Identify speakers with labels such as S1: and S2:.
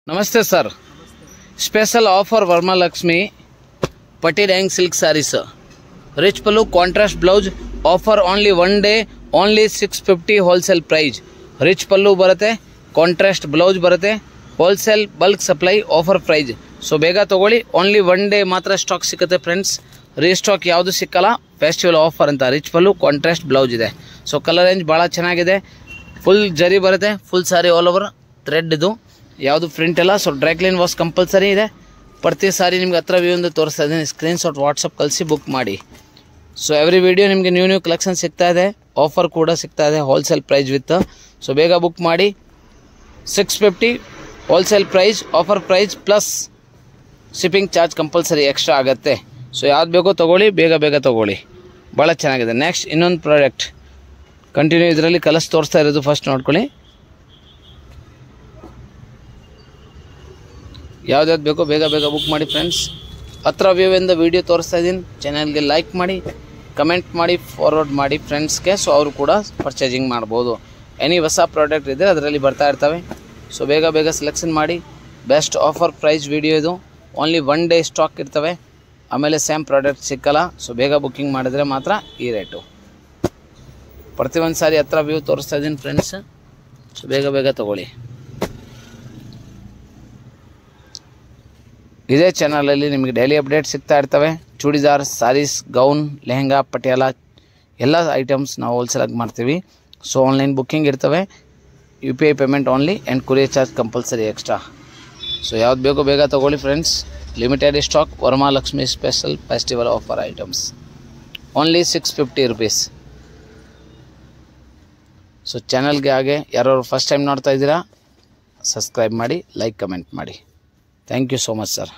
S1: नमस्ते sir, special offer Varamahalakshmi पट्टी रैंक silk saris, rich pallu, contrast blouse, offer only 1 day, only 650 wholesale price. Rich pallu बरुत्ते, contrast blouse बरुत्ते, wholesale bulk supply offer price. So ಬೇಗ ತಗೊಳ್ಳಿ, only 1 day ಮಾತ್ರ stock ಸಿಗುತ್ತೆ ಫ್ರೆಂಡ್ಸ್, ರೀಸ್ಟಾಕ್ ಯಾವುದು ಸಿಕ್ಕಲ್ಲ। ಫೆಸ್ಟಿವಲ್ ಆಫರ್ ಅಂತ ರಿಚ್ ಪಲ್ಲು ಕಾಂಟ್ರಾಸ್ಟ್ ಬ್ಲೌಸ್ ಇದೆ। ಸೊ ಕಲರ್ ರೇಂಜ್ ಭಾಳ ಚೆನ್ನಾಗಿದೆ, ಫುಲ್ ಜರಿ ಬರುತ್ತೆ, full sari all over thread ಇದು, ಯಾವುದು ಪ್ರಿಂಟ್ ಇಲ್ಲ। So dry clean wash compulsory ಇದೆ। ಪ್ರತಿ ಸಾರಿ ನಿಮ್ಗೆ ಹತ್ರ ವ್ಯೂ ಒಂದು ತೋರಿಸ್ತಾ ಇದ್ದೀನಿ, ಸ್ಕ್ರೀನ್ಶಾಟ್ ವಾಟ್ಸಪ್ ಕಳಿಸಿ ಬುಕ್ ಮಾಡಿ। ಸೊ ಎವ್ರಿ ವಿಡಿಯೋ ನಿಮಗೆ ನ್ಯೂ ಕಲೆಕ್ಷನ್ ಸಿಗ್ತಾ ಇದೆ, ಆಫರ್ ಕೂಡ ಸಿಗ್ತಾ ಇದೆ ಹೋಲ್ಸೇಲ್ ಪ್ರೈಸ್ ವಿತ್। ಸೊ ಬೇಗ ಬುಕ್ ಮಾಡಿ, 650 wholesale price, offer price plus shipping charge compulsory extra ಆಗುತ್ತೆ। ಸೊ ಯಾವ್ದು ಬೇಕೋ ತೊಗೊಳ್ಳಿ, ಬೇಗ ತೊಗೊಳ್ಳಿ, ಭಾಳ ಚೆನ್ನಾಗಿದೆ। ನೆಕ್ಸ್ಟ್ ಇನ್ನೊಂದು ಪ್ರಾಡಕ್ಟ್ ಕಂಟಿನ್ಯೂ ಇದರಲ್ಲಿ ಕಲರ್ಸ್ ತೋರಿಸ್ತಾ ಇರೋದು, ಫಸ್ಟ್ ನೋಡ್ಕೊಳ್ಳಿ ಯಾವ್ದಾವ್ದು ಬೇಕೋ ಬೇಗ ಬುಕ್ ಮಾಡಿ ಫ್ರೆಂಡ್ಸ್। ಹತ್ರ ವ್ಯೂವಿಂದ ವೀಡಿಯೋ ತೋರಿಸ್ತಾ ಇದ್ದೀನಿ, ಚಾನಲ್ಗೆ ಲೈಕ್ ಮಾಡಿ, ಕಮೆಂಟ್ ಮಾಡಿ, ಫಾರ್ವರ್ಡ್ ಮಾಡಿ ಫ್ರೆಂಡ್ಸ್ಗೆ, ಸೊ ಅವರು ಕೂಡ ಪರ್ಚೇಸಿಂಗ್ ಮಾಡ್ಬೋದು। ಎನಿ ಹೊಸ ಪ್ರಾಡಕ್ಟ್ ಇದ್ದರೆ ಅದರಲ್ಲಿ ಬರ್ತಾ ಇರ್ತವೆ। ಸೊ ಬೇಗ ಸೆಲೆಕ್ಷನ್ ಮಾಡಿ, ಬೆಸ್ಟ್ ಆಫರ್ ಪ್ರೈಸ್ ವಿಡಿಯೋ ಇದು, ಓನ್ಲಿ 1 ಡೇ ಸ್ಟಾಕ್ ಇರ್ತವೆ, ಆಮೇಲೆ ಸೇಮ್ ಪ್ರಾಡಕ್ಟ್ ಸಿಕ್ಕಲ್ಲ। ಸೊ ಬೇಗ ಬುಕ್ಕಿಂಗ್ ಮಾಡಿದ್ರೆ ಮಾತ್ರ ಈ ರೇಟು। ಪ್ರತಿಯೊಂದು ಸಾರಿ ಹತ್ರ ವ್ಯೂ ತೋರಿಸ್ತಾ ಇದ್ದೀನಿ ಫ್ರೆಂಡ್ಸ್, ಸೊ ಬೇಗ ತೊಗೊಳ್ಳಿ। ಇದೇ ಚಾನಲಲ್ಲಿ ನಿಮಗೆ ಡೈಲಿ ಅಪ್ಡೇಟ್ ಸಿಗ್ತಾ ಇರ್ತವೆ, ಚೂಡಿದಾರ್, ಸಾರೀಸ್, ಗೌನ್, ಲೆಹಂಗಾ, ಪಟಿಯಾಲ ಎಲ್ಲ ಐಟಮ್ಸ್ ನಾವು ಹೋಲ್ಸೇಲಾಗಿ ಮಾಡ್ತೀವಿ। ಸೊ ಆನ್ಲೈನ್ ಬುಕ್ಕಿಂಗ್ ಇರ್ತವೆ, UPI payment only and courier charge compulsory extra. So ಯಾವ್ದು ಬೇಕೋ ಬೇಗ ತೊಗೊಳ್ಳಿ friends, limited stock, Varma Lakshmi special festival offer items, only 650 rupees. So ಚಾನಲ್ಗೆ ಹಾಗೆ ಯಾರು ಫಸ್ಟ್ ಟೈಮ್ ನೋಡ್ತಾ ಇದ್ದೀರಾ, ಸಬ್ಸ್ಕ್ರೈಬ್ ಮಾಡಿ, ಲೈಕ್ ಕಮೆಂಟ್ ಮಾಡಿ। Thank you so much sir.